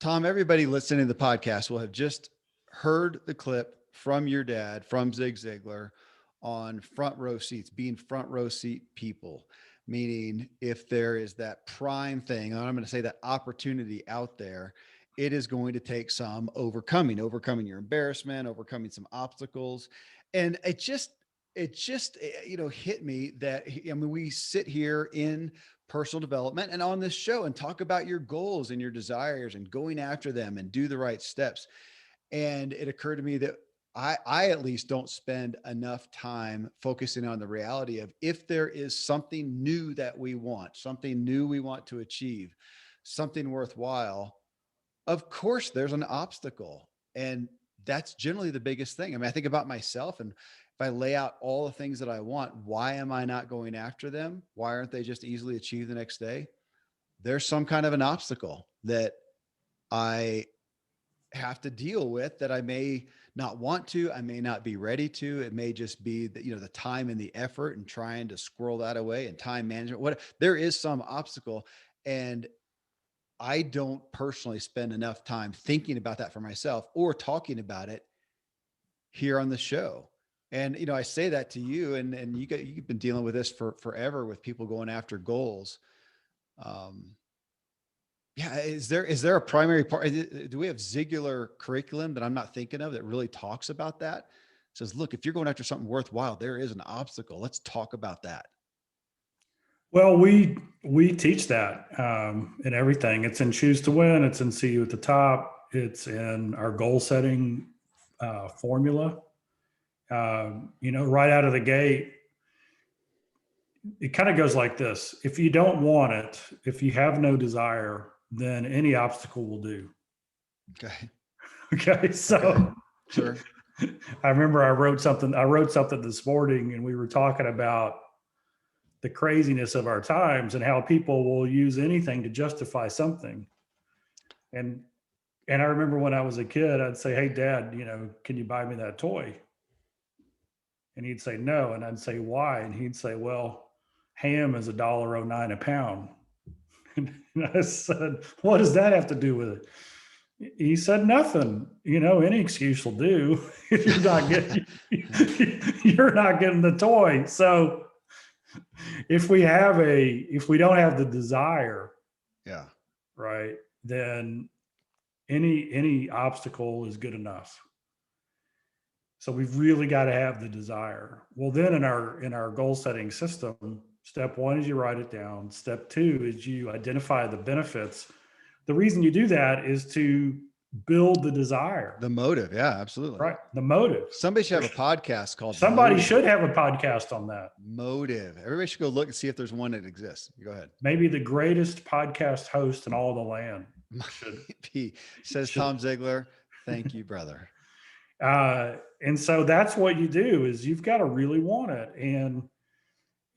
Tom, everybody listening to the podcast will have just heard the clip from your dad, from Zig Ziglar, on front row seats, being front row seat people, meaning if there is that prime thing, and I'm going to say that opportunity out there, it is going to take some overcoming your embarrassment, overcoming some obstacles. And it just hit me that, I mean, we sit here in personal development and on this show and talk about your goals and your desires and going after them and do the right steps. And it occurred to me that I at least don't spend enough time focusing on the reality of, if there is something new that we want, something new we want to achieve, something worthwhile, of course there's an obstacle. And that's generally the biggest thing. I mean, I think about myself, and if I lay out all the things that I want, why am I not going after them? Why aren't they just easily achieved the next day? There's some kind of an obstacle that I have to deal with, that I may not want to, I may not be ready to. It may just be that, the time and the effort and trying to squirrel that away, and time management. What, there is some obstacle. And I don't personally spend enough time thinking about that for myself or talking about it here on the show. And, I say that to you, and you've been dealing with this for forever, with people going after goals. Um, yeah. Is there a primary part? Do we have Ziglar curriculum that I'm not thinking of that really talks about that? It says, look, if you're going after something worthwhile, there is an obstacle. Let's talk about that. Well, we teach that in everything. It's in Choose to Win. It's in See You at the Top. It's in our goal setting formula. Right out of the gate, it kind of goes like this. If you don't want it, if you have no desire, then any obstacle will do. Okay. Okay. So okay. Sure. I remember I wrote something this morning, and we were talking about the craziness of our times and how people will use anything to justify something. And I remember when I was a kid, I'd say, "Hey, Dad, can you buy me that toy?" And he'd say, "No." And I'd say, "Why?" And he'd say, "Well, ham is $1.09 a pound." And I said, "What does that have to do with it?" He said, "Nothing. Any excuse will do if you're not getting the toy." So if we don't have the desire, Yeah. right, then any obstacle is good enough. So we've really got to have the desire. Well, then in our goal setting system, step 1 is you write it down. Step 2 is you identify the benefits. The reason you do that is to build the desire. The motive. Yeah, absolutely. Right. The motive. Somebody should have a podcast called Somebody Motive. should have a podcast on that. Motive. Everybody should go look and see if there's one that exists. Go ahead. Maybe the greatest podcast host in all the land should be, says Tom Ziglar. Thank you, brother. And so that's what you do, is you've got to really want it. And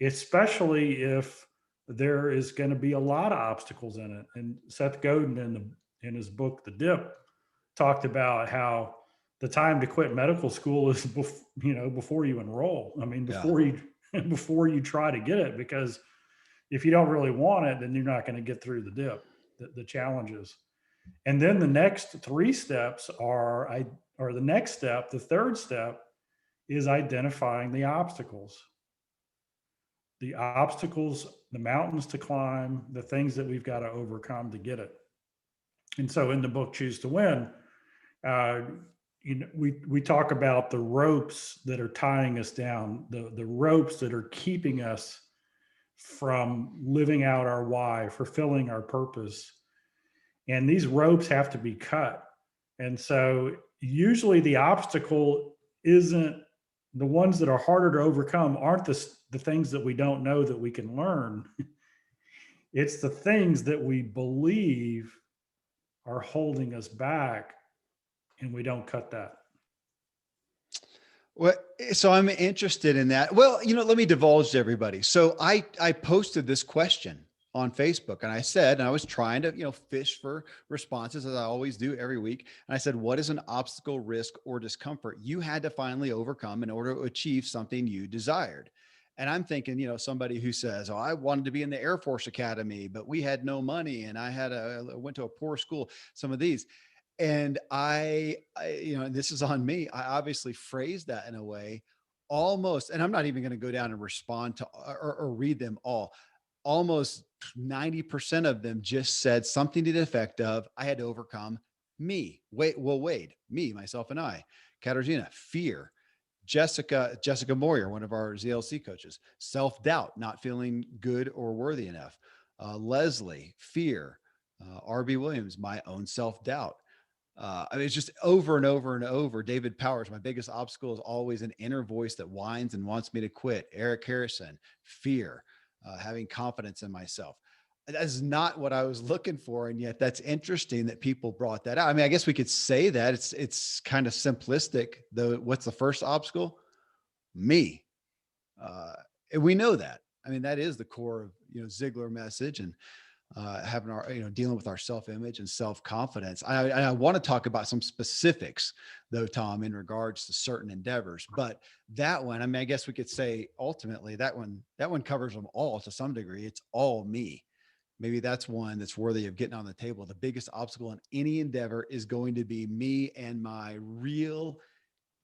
especially if there is going to be a lot of obstacles in it. And Seth Godin in his book, The Dip, talked about how the time to quit medical school is before you enroll. I mean, before you try to get it, because if you don't really want it, then you're not going to get through the dip, the challenges. And then the next 3 steps the third step is identifying the obstacles. The obstacles, the mountains to climb, the things that we've got to overcome to get it. And so in the book, Choose to Win, we talk about the ropes that are tying us down, the ropes that are keeping us from living out our why, fulfilling our purpose. And these ropes have to be cut. And so usually the obstacle isn't, the ones that are harder to overcome aren't the things that we don't know that we can learn. It's the things that we believe are holding us back, and we don't cut that. Well, so I'm interested in that. Well, let me divulge to everybody. So I posted this question on Facebook, and I said, and I was trying to, fish for responses, as I always do every week. And I said, what is an obstacle, risk, or discomfort you had to finally overcome in order to achieve something you desired? And I'm thinking, somebody who says, "Oh, I wanted to be in the Air Force Academy, but we had no money and I went to a poor school." Some of these. And and this is on me. I obviously phrased that in a way almost, and I'm not even going to go down and respond to or read them all. Almost 90% of them just said something to the effect of, I had to overcome me. Wade, me, myself, and I. Katarzyna, fear. Jessica Moyer, one of our ZLC coaches, self-doubt, not feeling good or worthy enough. Leslie, fear. RB Williams, my own self-doubt. It's just over and over and over. David Powers, my biggest obstacle is always an inner voice that whines and wants me to quit. Eric Harrison, fear, having confidence in myself. That's not what I was looking for, and yet that's interesting that people brought that out. I mean, I guess we could say that it's kind of simplistic. Though, what's the first obstacle? Me. And we know that. I mean, that is the core of Ziglar message, and having our, dealing with our self-image and self-confidence. I want to talk about some specifics though, Tom, in regards to certain endeavors, but that one, I mean, I guess we could say ultimately that one covers them all to some degree. It's all me. Maybe that's one that's worthy of getting on the table. The biggest obstacle in any endeavor is going to be me and my real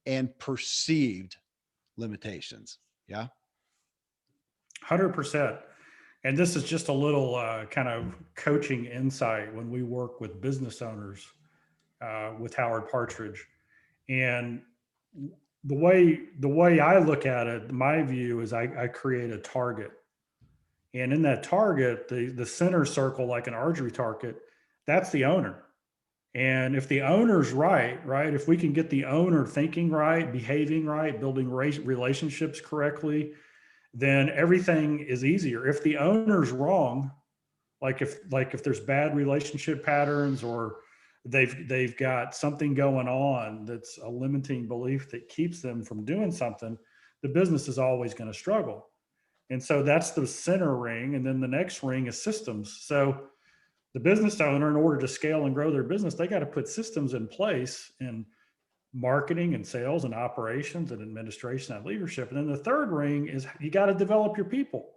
and perceived limitations. Yeah. 100%. And this is just a little kind of coaching insight when we work with business owners with Howard Partridge. And the way I look at it, my view is I create a target. And in that target, the center circle, like an archery target, that's the owner. And if the owner's right, if we can get the owner thinking right, behaving right, building relationships correctly, then everything is easier. If the owner's wrong, like if there's bad relationship patterns, or they've got something going on that's a limiting belief that keeps them from doing something, the business is always going to struggle. And so that's the center ring. And then the next ring is systems. So the business owner, in order to scale and grow their business, they got to put systems in place in marketing and sales and operations and administration and leadership. And then the third ring is you got to develop your people,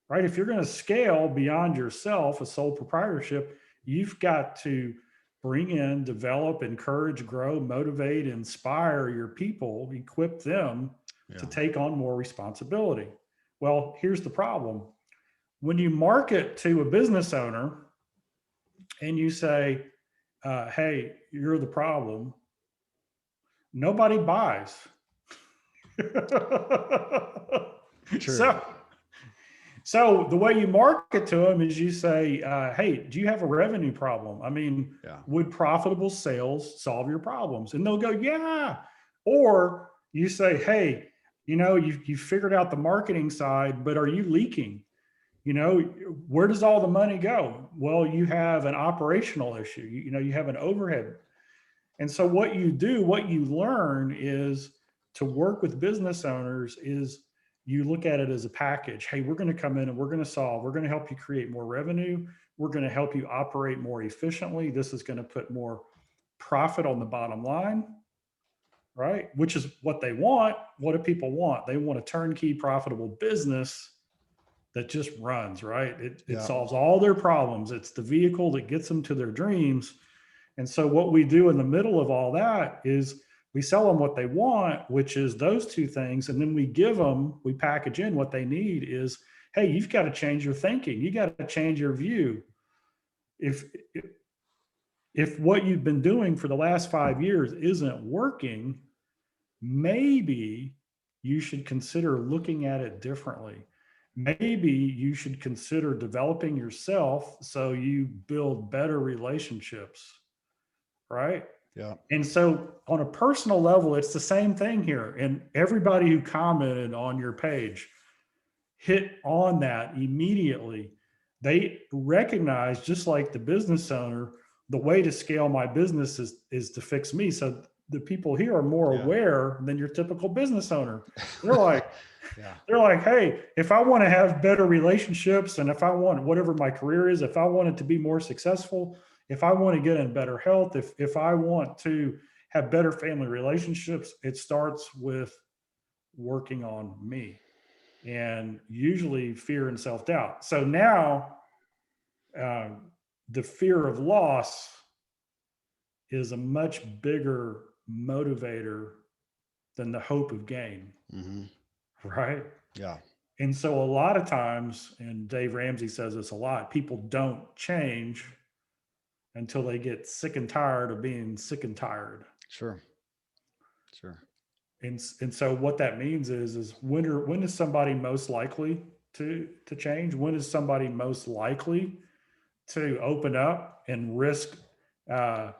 right? If you're going to scale beyond yourself, a sole proprietorship, you've got to bring in, develop, encourage, grow, motivate, inspire your people, equip them to take on more responsibility. Well, here's the problem. When you market to a business owner and you say, hey, you're the problem, nobody buys. True. so so the way you market to them is you say, hey, do you have a revenue problem? I mean, Yeah. would profitable sales solve your problems? And they'll go, yeah. Or you say, hey, you figured out the marketing side, but are you leaking? Where does all the money go? Well, you have an operational issue. You have an overhead. And so what you learn is to work with business owners is you look at it as a package. Hey, we're going to come in and we're going to help you create more revenue. We're going to help you operate more efficiently. This is going to put more profit on the bottom line, right? Which is what they want. What do people want? They want a turnkey profitable business that just runs, right? It solves all their problems. It's the vehicle that gets them to their dreams. And so what we do in the middle of all that is we sell them what they want, which is those two things. And then we package in what they need is, hey, you've got to change your thinking. You got to change your view. If what you've been doing for the last 5 years isn't working, maybe you should consider looking at it differently. Maybe you should consider developing yourself so you build better relationships, right? Yeah. And so on a personal level, it's the same thing here. And everybody who commented on your page hit on that immediately. They recognize, just like the business owner, the way to scale my business is to fix me. So the people here are more aware than your typical business owner. They're like, they're like, hey, if I want to have better relationships, and if I want whatever my career is, if I want it to be more successful, if I want to get in better health, if I want to have better family relationships, it starts with working on me. and usually fear and self-doubt. So now uh, the fear of loss is a much bigger motivator than the hope of gain, Mm-hmm. right? Yeah. And so a lot of times, and Dave Ramsey says this a lot, people don't change until they get sick and tired of being sick and tired. Sure. Sure. And so what that means is when is somebody most likely to change? When is somebody most likely to open up and risk uh,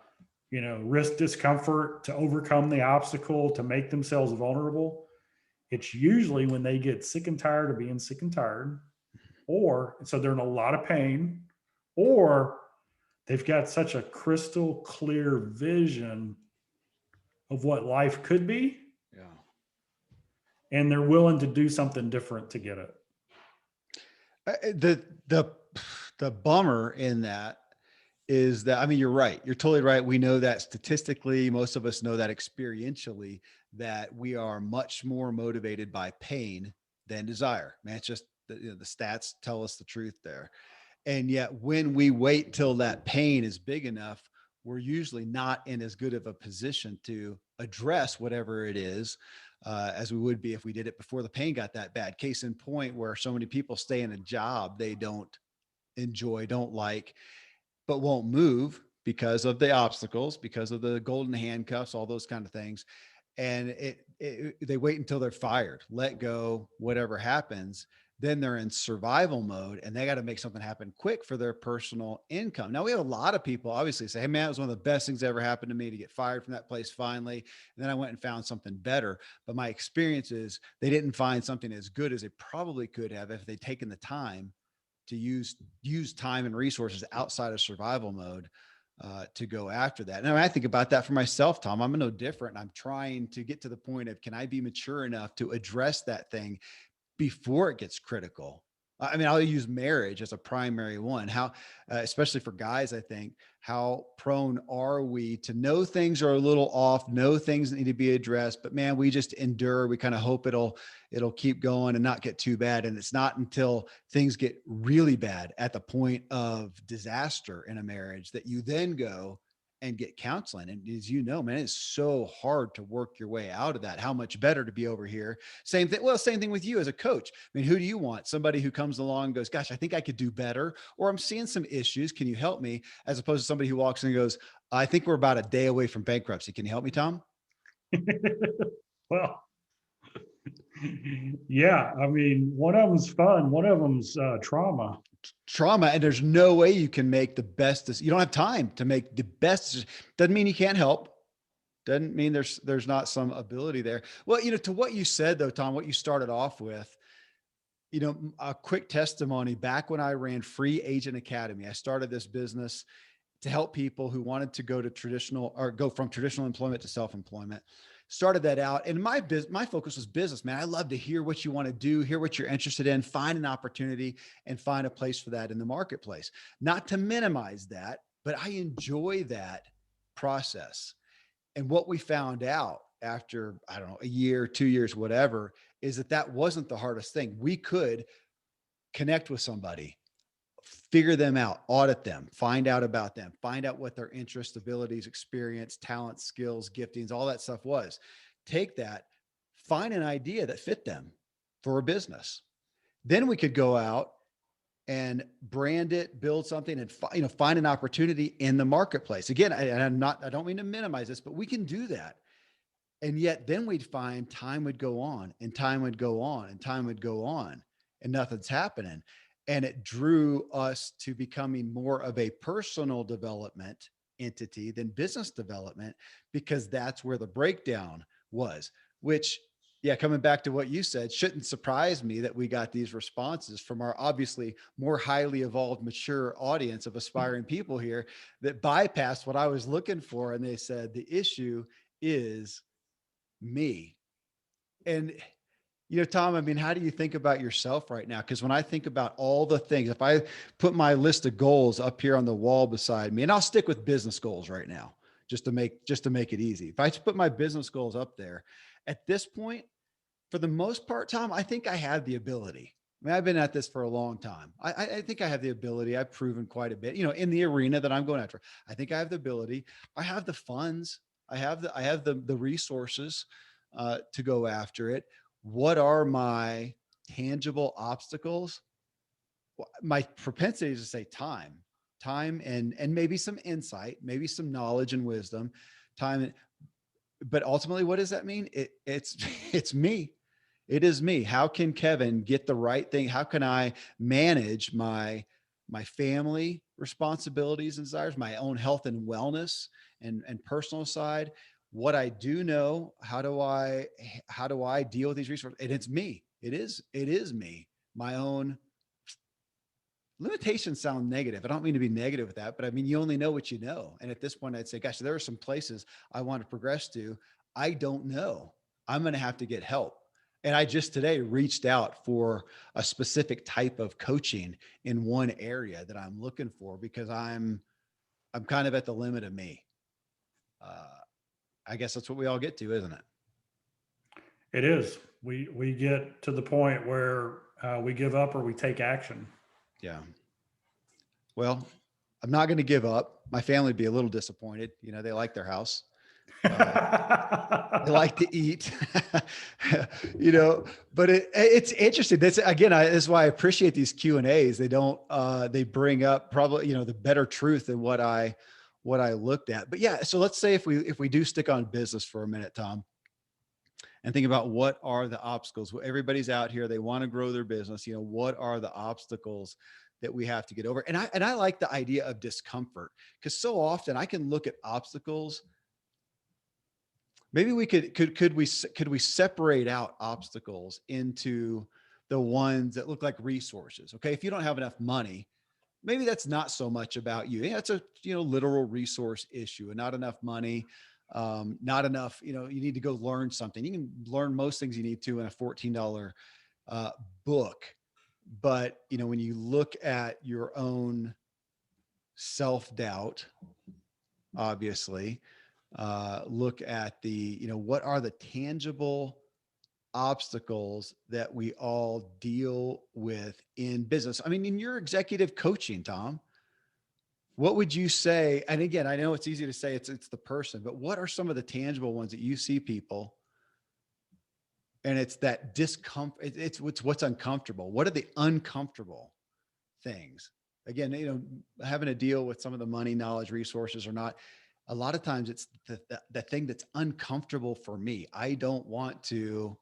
risk discomfort, to overcome the obstacle, to make themselves vulnerable? It's usually when they get sick and tired of being sick and tired, or so they're in a lot of pain, or they've got such a crystal clear vision of what life could be, Yeah. and they're willing to do something different to get it. The bummer in that is that, I mean, you're right. You're totally right. We know that statistically, most of us know that experientially, that we are much more motivated by pain than desire. Man, it's just the stats tell us the truth there. And yet, when we wait till that pain is big enough, we're usually not in as good of a position to address whatever it is as we would be if we did it before the pain got that bad. Case in point, where so many people stay in a job they don't enjoy, don't like, but won't move because of the obstacles, because of the golden handcuffs, all those kind of things. And they wait until they're fired, let go, whatever happens. Then they're in survival mode and they got to make something happen quick for their personal income. Now, we have a lot of people obviously say, hey, man, it was one of the best things that ever happened to me to get fired from that place finally. And then I went and found something better. But my experience is they didn't find something as good as they probably could have if they'd taken the time to use time and resources outside of survival mode to go after that. And I think about that for myself, Tom. I'm no different. I'm trying to get to the point of, can I be mature enough to address that thing before it gets critical? I mean, I'll use marriage as a primary one. How, especially for guys, I think, how prone are we to know things are a little off, know things need to be addressed, but man, we just endure. We kind of hope it'll keep going and not get too bad. And it's not until things get really bad at the point of disaster in a marriage that you then go and get counseling. And as you know, man, it's so hard to work your way out of that. How much better to be over here. Same thing. Well, same thing with you as a coach. I mean, who do you want? Somebody who comes along and goes, gosh, I think I could do better, or I'm seeing some issues. Can you help me? As opposed to somebody who walks in and goes, I think we're about a day away from bankruptcy. Can you help me, Tom? Well, yeah, I mean, one of them's fun, one of them's trauma. Trauma, and there's no way you can make the best. You don't have time to make the best. Doesn't mean you can't help. Doesn't mean there's not some ability there. Well, to what you said though, Tom, what you started off with, a quick testimony. Back when I ran Free Agent Academy, I started this business to help people who wanted to go to traditional or go from traditional employment to self-employment. Started that out, and my focus was business, man. I love to hear what you want to do, hear what you're interested in, find an opportunity, and find a place for that in the marketplace. Not to minimize that, but I enjoy that process. And what we found out after, I don't know, a year, 2 years, whatever, is that wasn't the hardest thing. We could connect with somebody, figure them out, audit them, find out about them, find out what their interests, abilities, experience, talents, skills, giftings, all that stuff was. Take that, find an idea that fit them for a business. Then we could go out and brand it, build something, and find an opportunity in the marketplace. Again, I don't mean to minimize this, but we can do that. And yet then we'd find time would go on and time would go on and time would go on and nothing's happening. And it drew us to becoming more of a personal development entity than business development, because that's where the breakdown was, which, yeah, coming back to what you said, shouldn't surprise me that we got these responses from our obviously more highly evolved, mature audience of aspiring people here that bypassed what I was looking for. And they said, the issue is me. And, Tom, I mean, how do you think about yourself right now? Because when I think about all the things, if I put my list of goals up here on the wall beside me, and I'll stick with business goals right now, just to make it easy. If I put my business goals up there at this point, For the most part, Tom, I think I have the ability. I mean, I've been at this for a long time. I think I have the ability. I've proven quite a bit, in the arena that I'm going after. I think I have the ability. I have the funds. I have the resources to go after it. What are my tangible obstacles? My propensity is to say time, and maybe some insight, maybe some knowledge and wisdom, time. But ultimately, what does that mean? It's it's me. It is me. How can Kevin get the right thing? How can I manage my family responsibilities and desires, my own health and wellness and personal side? What I do know, how do I deal with these resources? And it's me. It is me. My own limitations sound negative. I don't mean to be negative with that, but I mean, you only know what you know. And at this point, I'd say, gosh, there are some places I want to progress to. I don't know. I'm going to have to get help. And I just today reached out for a specific type of coaching in one area that I'm looking for because I'm kind of at the limit of me. Uh, I guess that's what we all get to, isn't it? It is. We get to the point where we give up or we take action. Yeah. Well, I'm not going to give up. My family would be a little disappointed. They like their house. Uh, They like to eat, you know, but it's interesting. That's again, that's why I appreciate these Q and A's. They don't, they bring up probably, the better truth than what I looked at. But yeah, so let's say if we do stick on business for a minute, Tom, and think about what are the obstacles. Well, everybody's out here. They want to grow their business. What are the obstacles that we have to get over? And I like the idea of discomfort because so often I can look at obstacles. Maybe we could we separate out obstacles into the ones that look like resources. Okay, if you don't have enough money, maybe that's not so much about you. Yeah, it's a literal resource issue, and not enough money, not enough. You need to go learn something. You can learn most things you need to in a $14 book, but when you look at your own self doubt, obviously look at what are the tangible obstacles that we all deal with in business. I mean, in your executive coaching, Tom, what would you say? And again, I know it's easy to say it's the person, but what are some of the tangible ones that you see people, and it's that discomfort, it's what's uncomfortable. What are the uncomfortable things? Again, having to deal with some of the money, knowledge, resources or not. A lot of times it's the thing that's uncomfortable for me. I don't want to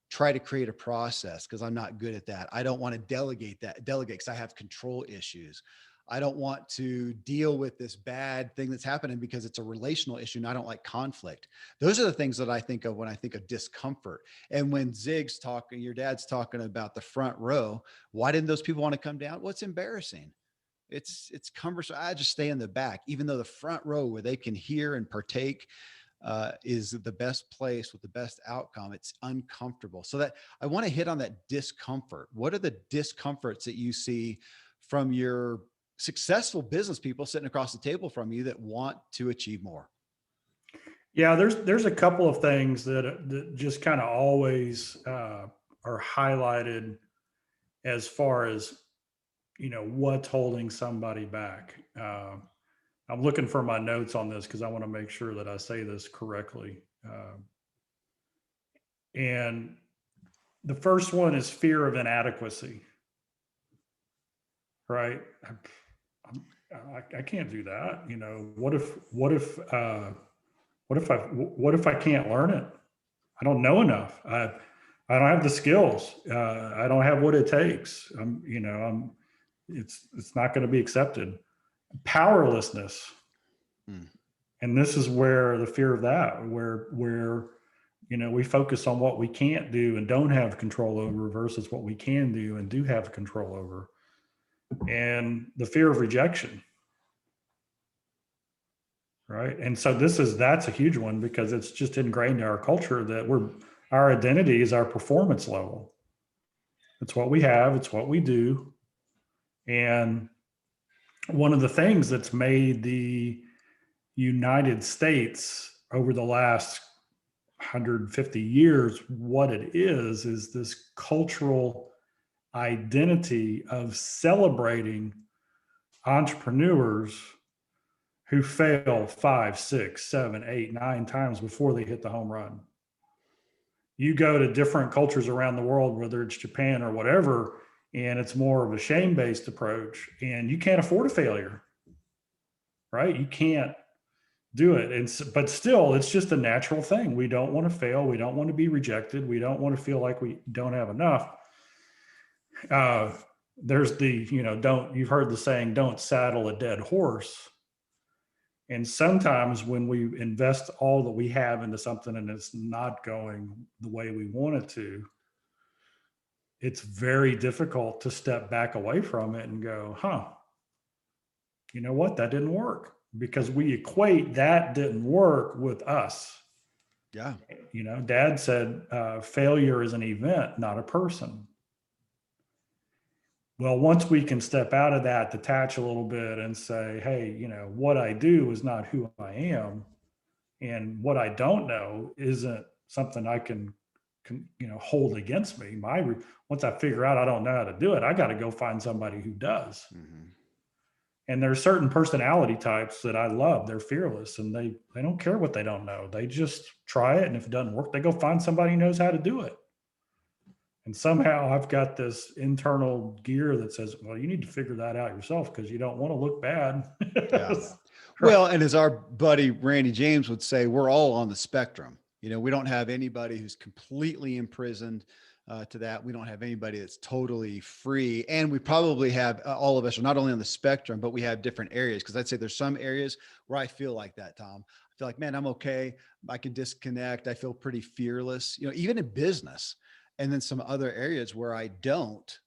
try to create a process because I'm not good at that. I don't want to delegate because I have control issues. I don't want to deal with this bad thing that's happening because it's a relational issue and I don't like conflict. Those are the things that I think of when I think of discomfort. And when Zig's talking, your dad's talking about the front row, why didn't those people want to come down? Well, it's embarrassing. It's cumbersome. I just stay in the back, even though the front row where they can hear and partake is the best place with the best outcome. It's uncomfortable. So that I want to hit on that discomfort. What are the discomforts that you see from your successful business people sitting across the table from you that want to achieve more? Yeah, there's a couple of things that just kind of always are highlighted as far as what's holding somebody back. I'm looking for my notes on this because I want to make sure that I say this correctly. And the first one is fear of inadequacy, right? I can't do that. What if I can't learn it? I don't know enough. I don't have the skills. I don't have what it takes. It's not going to be accepted. Powerlessness. Hmm. And this is where the fear of that, where we focus on what we can't do and don't have control over versus what we can do and do have control over. And the fear of rejection. Right. And so that's a huge one because it's just ingrained in our culture that our identity is our performance level. It's what we have, it's what we do. And one of the things that's made the United States over the last 150 years, what it is this cultural identity of celebrating entrepreneurs who fail 5, 6, 7, 8, 9 times before they hit the home run. You go to different cultures around the world, whether it's Japan or whatever, and it's more of a shame-based approach, and you can't afford a failure, right? You can't do it. But still, it's just a natural thing. We don't want to fail. We don't want to be rejected. We don't want to feel like we don't have enough. There's you've heard the saying, don't saddle a dead horse. And sometimes when we invest all that we have into something and it's not going the way we want it to, it's very difficult to step back away from it and go, you know what, that didn't work, because we equate that didn't work with us. Yeah. Dad said, failure is an event, not a person. Well, once we can step out of that, detach a little bit and say, hey, what I do is not who I am. And what I don't know isn't something I can hold against me. Once I figure out I don't know how to do it, I got to go find somebody who does. Mm-hmm. And there are certain personality types that I love. They're fearless, and they don't care what they don't know. They just try it. And if it doesn't work, they go find somebody who knows how to do it. And somehow I've got this internal gear that says, well, you need to figure that out yourself, because you don't want to look bad. Yeah. Well, and as our buddy Randy James would say, we're all on the spectrum. We don't have anybody who's completely imprisoned to that. We don't have anybody that's totally free. And we probably have, all of us are not only on the spectrum, but we have different areas. Because I'd say there's some areas where I feel like that, Tom. I feel like, man, I'm okay. I can disconnect. I feel pretty fearless, even in business. And then some other areas where I don't.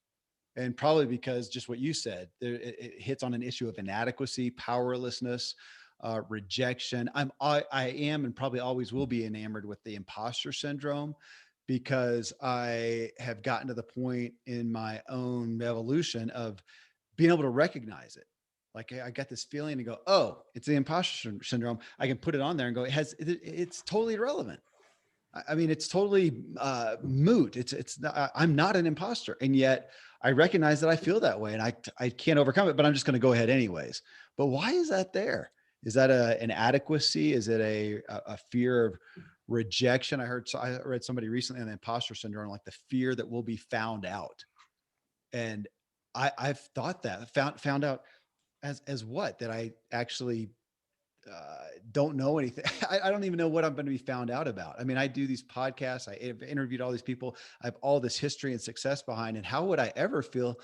And probably because just what you said, it hits on an issue of inadequacy, powerlessness, rejection. I am and probably always will be enamored with the imposter syndrome, because I have gotten to the point in my own evolution of being able to recognize it. Like, I got this feeling to go, oh, it's the imposter syndrome. I can put it on there and go, it's totally irrelevant. I mean, it's totally moot. I'm not an imposter. And yet I recognize that I feel that way, and I can't overcome it, but I'm just going to go ahead anyways. But why is that there? Is that an inadequacy? Is it a fear of rejection? I read somebody recently on the imposter syndrome, like the fear that we'll be found out. And I've thought that found out as what, that I actually don't know anything. I don't even know what I'm going to be found out about. I mean, I do these podcasts. I've interviewed all these people. I have all this history and success behind, and how would I ever feel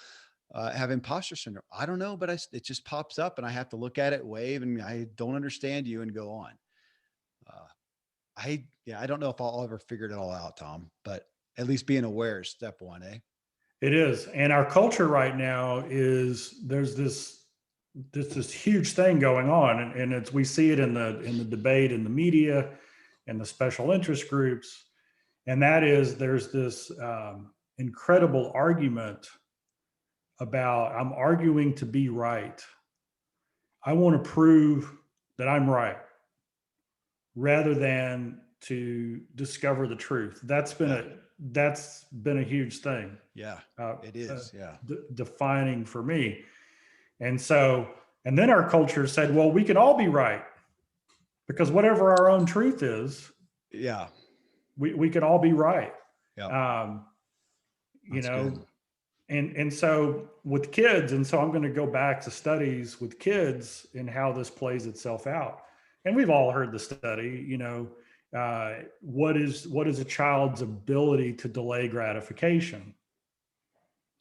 have imposter syndrome? I don't know, but it just pops up, and I have to look at it, wave, and I don't understand you, and go on. I don't know if I'll ever figure it all out, Tom, but at least being aware is step one, eh? It is. And our culture right now there's this huge thing going on, and we see it in the debate in the media and the special interest groups. And that is, there's this incredible argument about, I'm arguing to be right. I want to prove that I'm right, rather than to discover the truth. That's been a huge thing. Yeah, it is. Yeah. Defining for me. And then our culture said, well, we can all be right, because whatever our own truth is, yeah, we can all be right. Yeah. Good. And so with kids, and so I'm going to go back to studies with kids and how this plays itself out. And we've all heard the study, what is a child's ability to delay gratification?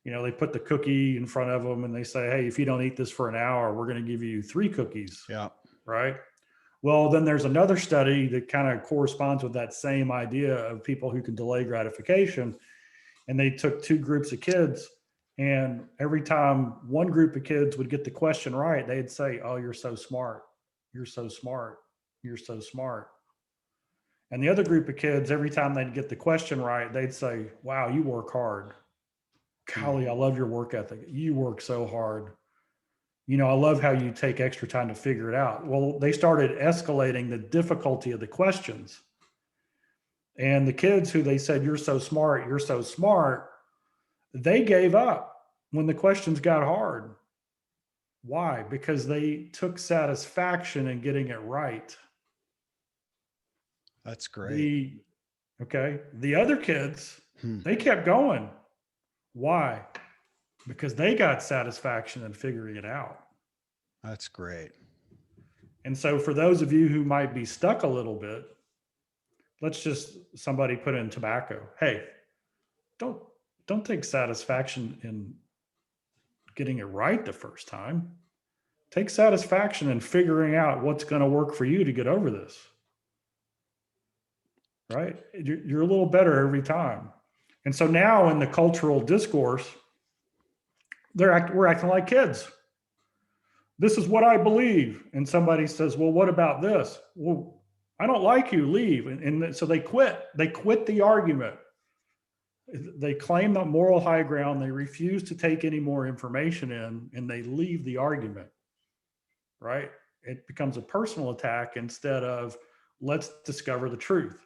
They put the cookie in front of them and they say, hey, if you don't eat this for an hour, we're going to give you 3 cookies. Yeah. Right. Well, then there's another study that kind of corresponds with that same idea of people who can delay gratification. And they took 2 groups of kids, and every time one group of kids would get the question right, they'd say, oh, you're so smart. You're so smart. You're so smart. And the other group of kids, every time they'd get the question right, they'd say, wow, you work hard. Golly, I love your work ethic. You work so hard. I love how you take extra time to figure it out. Well, they started escalating the difficulty of the questions. And the kids who they said, you're so smart, they gave up when the questions got hard. Why? Because they took satisfaction in getting it right. That's great. The Okay, the other kids, Hmm. they kept going. Why? Because they got satisfaction in figuring it out. That's great. And so for those of you who might be stuck a little bit, let's just somebody put in tobacco. Hey, don't don't take satisfaction in getting it right the first time. Take satisfaction in figuring out what's going to work for you to get over this. Right? You're a little better every time. And so now in the cultural discourse, we're acting like kids. This is what I believe. And somebody says, well, what about this? Well, I don't like you, leave. And so they quit. They quit the argument. They claim the moral high ground. They refuse to take any more information in, and they leave the argument, right? It becomes a personal attack instead of let's discover the truth.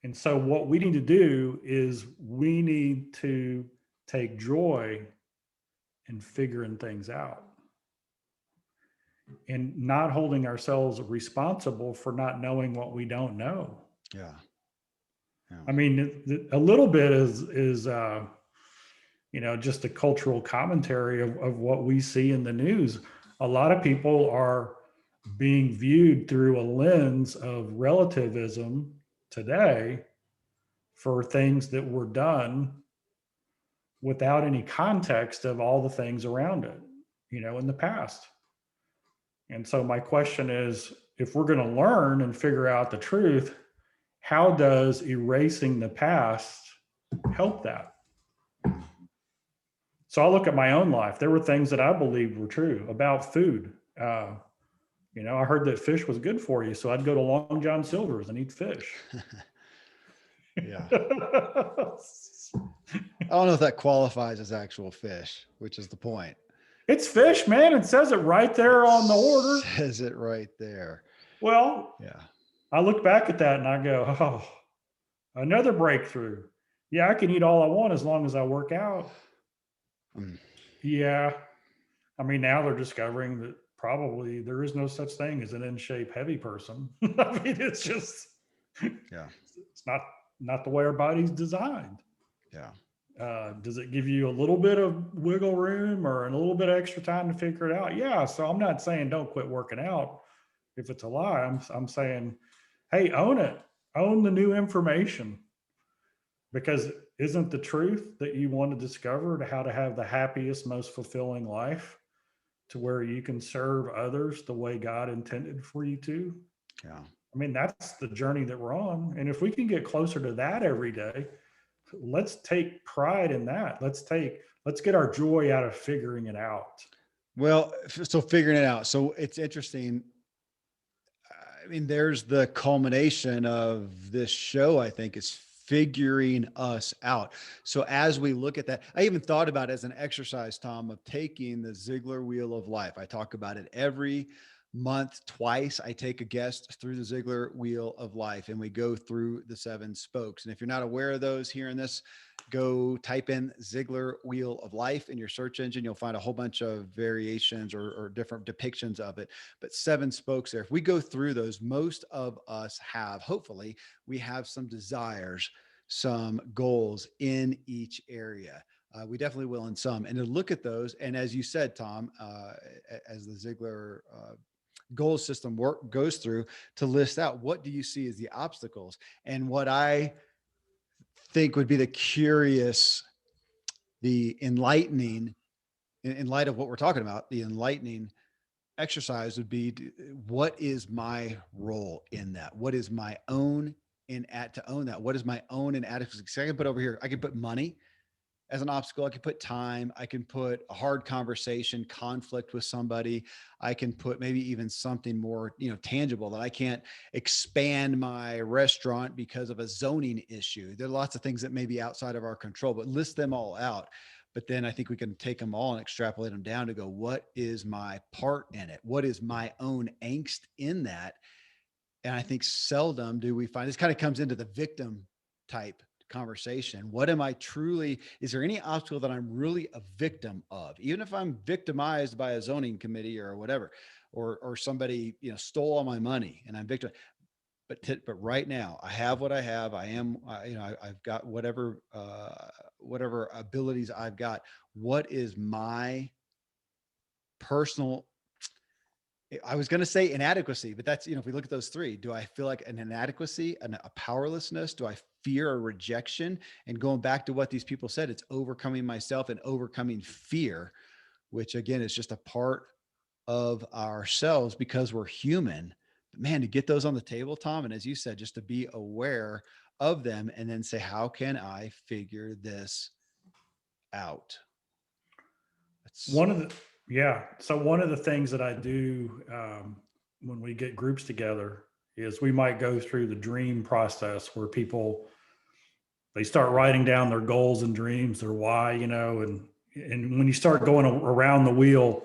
And so what we need to do is we need to take joy in figuring things out and not holding ourselves responsible for not knowing what we don't know. Yeah. Yeah. I mean, a little bit is just a cultural commentary of what we see in the news. A lot of people are being viewed through a lens of relativism today for things that were done without any context of all the things around it, in the past. And so my question is, if we're going to learn and figure out the truth, how does erasing the past help that? So I look at my own life. There were things that I believed were true about food. I heard that fish was good for you, so I'd go to Long John Silver's and eat fish. Yeah. I don't know if that qualifies as actual fish, which is the point. It's fish, man. It says it right there on the order. Says it right there. Well, Yeah. I look back at that and I go, oh, another breakthrough. Yeah, I can eat all I want as long as I work out. Yeah. I mean, now they're discovering that probably there is no such thing as an in shape heavy person. I mean, it's just, Yeah. it's not the way our body's designed. Yeah. Does it give you a little bit of wiggle room or a little bit of extra time to figure it out? Yeah. So I'm not saying don't quit working out if it's a lie. I'm saying, hey, own it. Own the new information. Because isn't the truth that you want to discover to how to have the happiest, most fulfilling life to where you can serve others the way God intended for you to? Yeah. I mean, that's the journey that we're on. And if we can get closer to that every day, let's take pride in that. Let's get our joy out of figuring it out. Well, so figuring it out. So it's interesting. I mean, there's the culmination of this show, I think, is figuring us out. So as we look at that, I even thought about it as an exercise, Tom, of taking the Ziglar wheel of life. I talk about it every month, twice. I take a guest through the Ziglar wheel of life and we go through the 7 spokes. And if you're not aware of those here in this, go type in Ziglar wheel of life in your search engine. You'll find a whole bunch of variations or different depictions of it, but 7 spokes there. If we go through those, most of us have, hopefully we have some desires, some goals in each area. We definitely will in some, and to look at those. And as you said, Tom, as the Ziglar goal system goes through to list out, what do you see as the obstacles? And what I think would be the enlightening, in light of what we're talking about, the enlightening exercise would be, what is my role in that? What is my own to own that? What is my own inadequacy? So I can put over here, I can put money as an obstacle. I can put time. I can put a hard conversation, conflict with somebody. I can put maybe even something more, tangible, that I can't expand my restaurant because of a zoning issue. There are lots of things that may be outside of our control, but list them all out. But then I think we can take them all and extrapolate them down to go, what is my part in it? What is my own angst in that? And I think seldom do we find this kind of comes into the victim type conversation. What am I truly, is there any obstacle that I'm really a victim of? Even if I'm victimized by a zoning committee or whatever, or somebody, stole all my money and I'm victim, but right now I have what I have. I am, I've got whatever abilities I've got. What is my personal, I was going to say inadequacy, but that's, if we look at those three, do I feel like an inadequacy and a powerlessness? Do I fear a rejection? And going back to what these people said, it's overcoming myself and overcoming fear, which again is just a part of ourselves because we're human. But man, to get those on the table, Tom, and as you said, just to be aware of them and then say, how can I figure this out? That's One of the Yeah. So one of the things that I do when we get groups together is we might go through the dream process where people they start writing down their goals and dreams, their why, and when you start going around the wheel,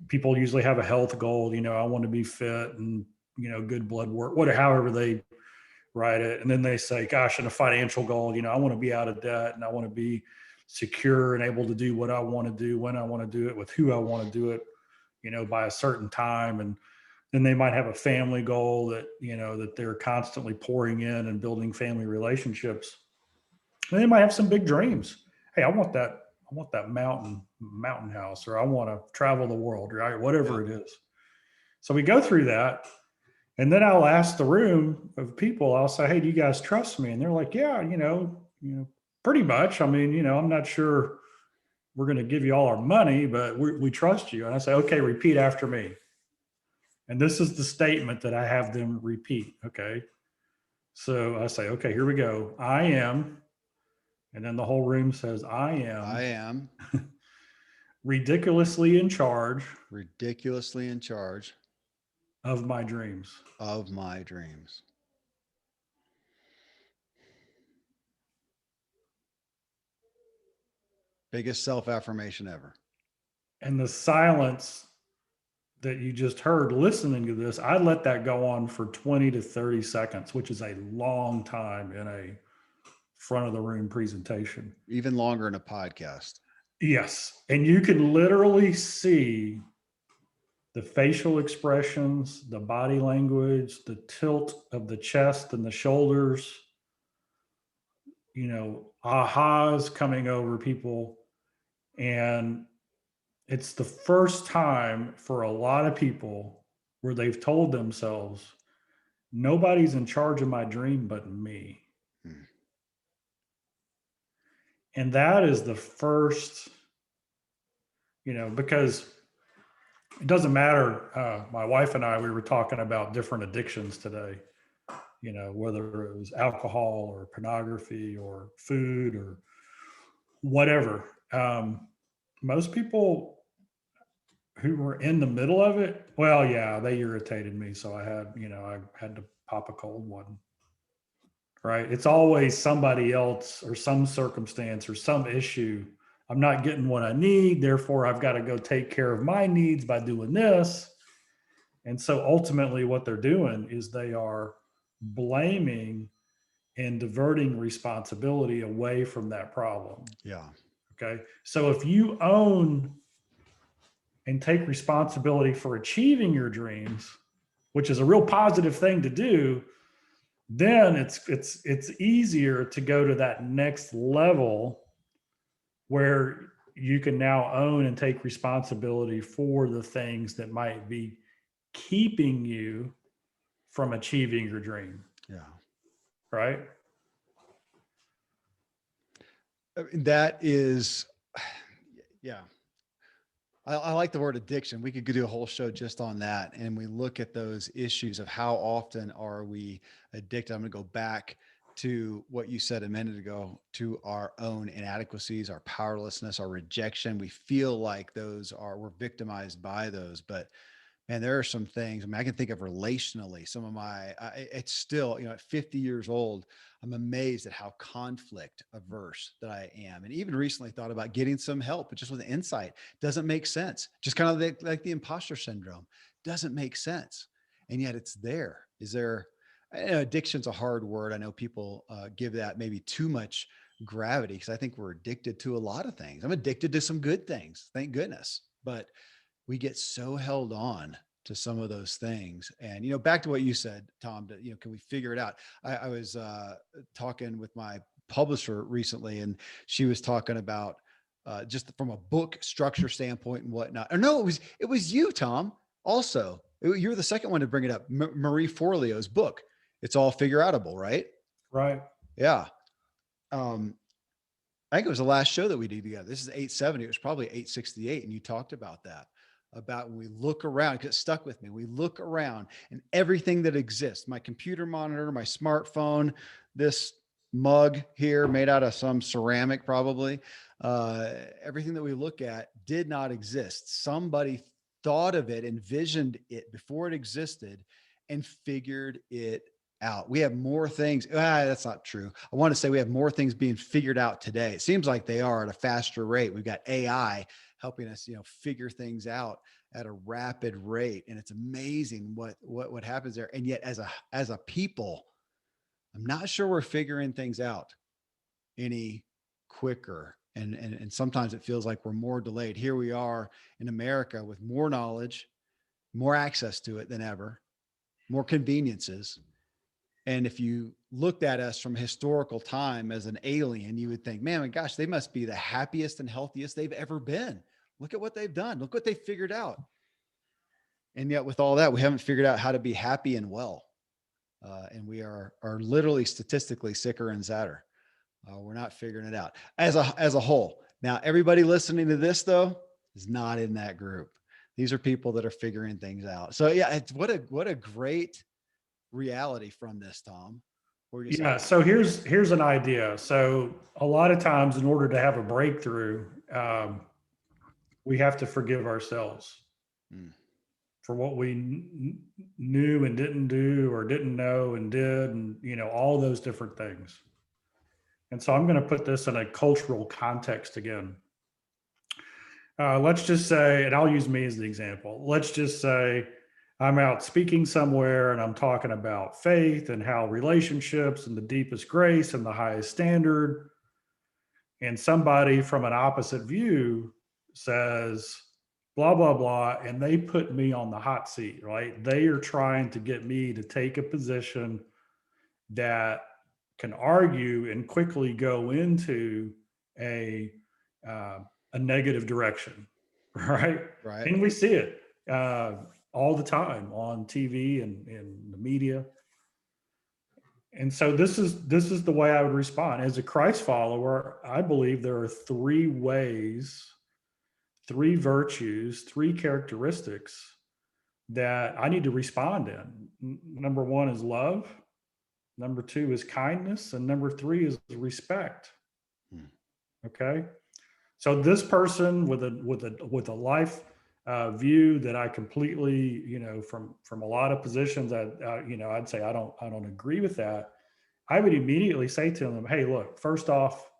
people usually have a health goal. I want to be fit and good blood work, whatever, however they write it, and then they say, "Gosh, and a financial goal, I want to be out of debt and I want to be secure and able to do what I want to do when I want to do it with who I want to do it, by a certain time." And then they might have a family goal that that they're constantly pouring in and building family relationships. And they might have some big dreams. Hey, I want that mountain house, or I want to travel the world, right? yeah. Whatever it is. So we go through that, and then I'll ask the room of people. I'll say, "Hey, do you guys trust me?" And they're like, "Yeah, pretty much. I mean, I'm not sure we're going to give you all our money, but we trust you." And I say, "Okay, repeat after me." And this is the statement that I have them repeat. Okay. So I say, "Okay, here we go. I am," and then the whole room says, "I I am am ridiculously in charge ridiculously in charge of my dreams." of my dreams. Biggest self affirmation ever. And the silence that you just heard listening to this, I let that go on for 20 to 30 seconds, which is a long time in a front of the room presentation. Even longer in a podcast. Yes. And you can literally see the facial expressions, the body language, the tilt of the chest and the shoulders, ahas coming over people. And it's the first time for a lot of people where they've told themselves, nobody's in charge of my dream but me. Hmm. And that is the first, because it doesn't matter. My wife and I, we were talking about different addictions today, whether it was alcohol or pornography or food or whatever. Most people who were in the middle of it, well, yeah, they irritated me. So I had to pop a cold one. Right. It's always somebody else or some circumstance or some issue. I'm not getting what I need. Therefore, I've got to go take care of my needs by doing this. And so ultimately, what they're doing is they are blaming and diverting responsibility away from that problem. Yeah. Okay. So if you own and take responsibility for achieving your dreams, which is a real positive thing to do, then it's easier to go to that next level where you can now own and take responsibility for the things that might be keeping you from achieving your dream, Yeah. right? That is, yeah. I like the word addiction. We could do a whole show just on that. And we look at those issues of how often are we addicted. I'm going to go back to what you said a minute ago, to our own inadequacies, our powerlessness, our rejection. We feel like we're victimized by those, but man, there are some things. I mean, I can think of relationally. Some of it's still, at 50 years old, I'm amazed at how conflict averse that I am. And even recently thought about getting some help, but just with the insight doesn't make sense. Just kind of like the imposter syndrome doesn't make sense. and yet it's there. Is there, I know addiction's a hard word. I know people give that maybe too much gravity because I think we're addicted to a lot of things. I'm addicted to some good things, thank goodness. But we get so held on to some of those things. And, back to what you said, Tom, can we figure it out? I was talking with my publisher recently, and she was talking about just from a book structure standpoint and whatnot. Or no, it was you, Tom. Also, you were the second one to bring it up. Marie Forleo's book. It's all figure outable, right? Right. Yeah. Um, I think it was the last show that we did together. This is 870. It was probably 868. And you talked about that, about when we look around, because it stuck with me. We look around and everything that exists, my computer monitor, my smartphone, this mug here made out of some ceramic, probably, everything that we look at did not exist. Somebody thought of it, envisioned it before it existed, and figured it out. We have more things. That's not true. I want to say we have more things being figured out today. It seems like they are at a faster rate. We've got AI helping us, figure things out at a rapid rate, and it's amazing what happens there. And yet, as a people, I'm not sure we're figuring things out any quicker. And sometimes it feels like we're more delayed. Here we are in America with more knowledge, more access to it than ever, more conveniences. And if you looked at us from historical time as an alien, you would think, man, my gosh, they must be the happiest and healthiest they've ever been. Look at what they've done. Look what they figured out. And yet, with all that, we haven't figured out how to be happy and well. And we are literally statistically sicker and sadder. We're not figuring it out as a whole. Now, everybody listening to this though is not in that group. These are people that are figuring things out. So yeah, it's what a great reality from this, Tom. What do you say? Yeah. So here's an idea. So a lot of times, in order to have a breakthrough, we have to forgive ourselves Mm, for what we knew and didn't do, or didn't know and did, and all those different things. And so I'm going to put this in a cultural context again. Let's just say, and I'll use me as the example. Let's just say I'm out speaking somewhere and I'm talking about faith and how relationships and the deepest grace and the highest standard. And somebody from an opposite view says, blah, blah, blah. And they put me on the hot seat, right? They are trying to get me to take a position that can argue and quickly go into a a negative direction, right? right. And we see it all the time on TV and in the media. And so this is the way I would respond as a Christ follower. I believe there are three ways, three virtues, three characteristics that I need to respond in. Number one is love. Number two is kindness, and number three is respect. Mm, Okay, so this person with a life view that I completely, from a lot of positions that I'd say I don't agree with that. I would immediately say to them, hey, look, first off,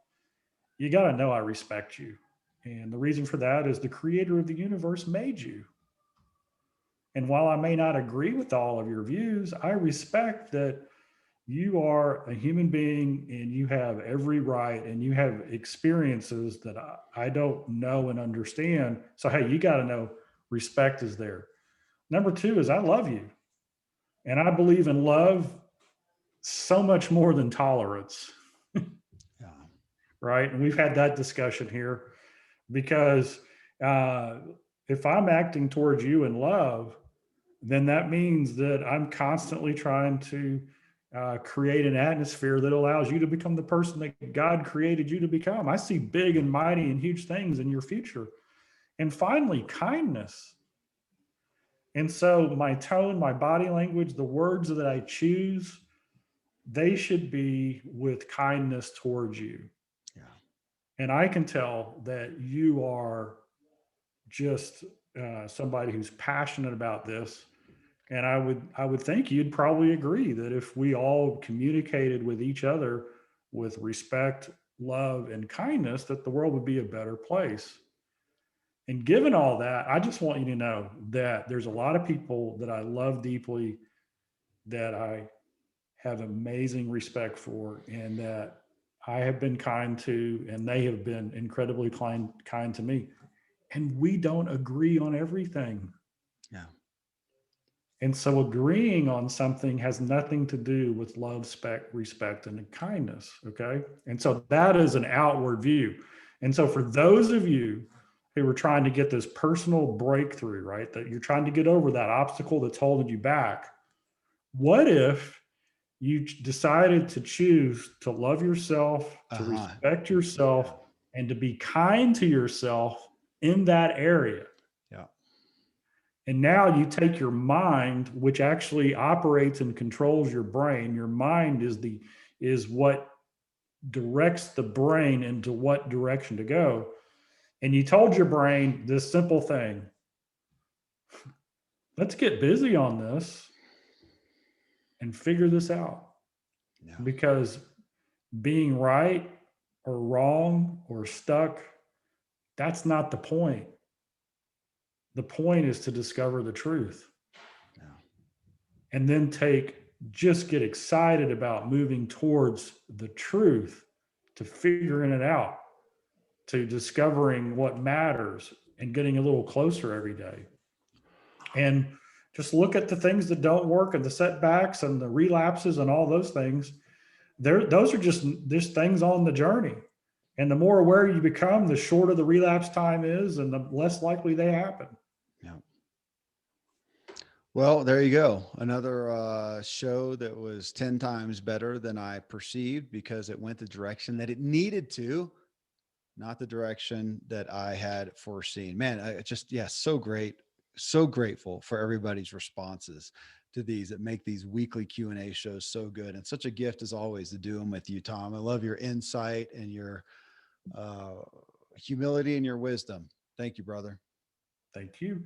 you got to know I respect you, and the reason for that is the Creator of the universe made you. And while I may not agree with all of your views, I respect that you are a human being and you have every right and you have experiences that I don't know and understand. So, hey, you got to know respect is there. Number two is I love you. And I believe in love so much more than tolerance, yeah. right? And we've had that discussion here because uh, if I'm acting towards you in love, then that means that I'm constantly trying to create an atmosphere that allows you to become the person that God created you to become. I see big and mighty and huge things in your future. And finally, kindness. And so my tone, my body language, the words that I choose, they should be with kindness towards you. Yeah. And I can tell that you are just somebody who's passionate about this. And I would think you'd probably agree that if we all communicated with each other with respect, love, and kindness, that the world would be a better place. And given all that, I just want you to know that there's a lot of people that I love deeply, that I have amazing respect for, and that I have been kind to, and they have been incredibly kind to me. And we don't agree on everything. Yeah. And so agreeing on something has nothing to do with love, respect, and kindness. Okay. And so that is an outward view. And so for those of you who are trying to get this personal breakthrough, right, that you're trying to get over that obstacle that's holding you back, what if you decided to choose to love yourself, to Uh-huh. respect Yeah. yourself, and to be kind to yourself in that area? Yeah. And now you take your mind, which actually operates and controls your brain. Your mind is what directs the brain into what direction to go. And you told your brain this simple thing: let's get busy on this and figure this out. Yeah. Because being right or wrong or stuck, that's not the point. The point is to discover the truth, Yeah. and then just get excited about moving towards the truth, to figuring it out, to discovering what matters and getting a little closer every day. And just look at the things that don't work and the setbacks and the relapses and all those things. Those are just things on the journey. And the more aware you become, the shorter the relapse time is and the less likely they happen. Yeah. Well, there you go. Another show that was 10 times better than I perceived because it went the direction that it needed to, not the direction that I had foreseen. Man, I just, yeah, so great. So grateful for everybody's responses to these that make these weekly Q&A shows so good. And such a gift as always to do them with you, Tom. I love your insight and your uh, humility and your wisdom. Thank you, brother. Thank you.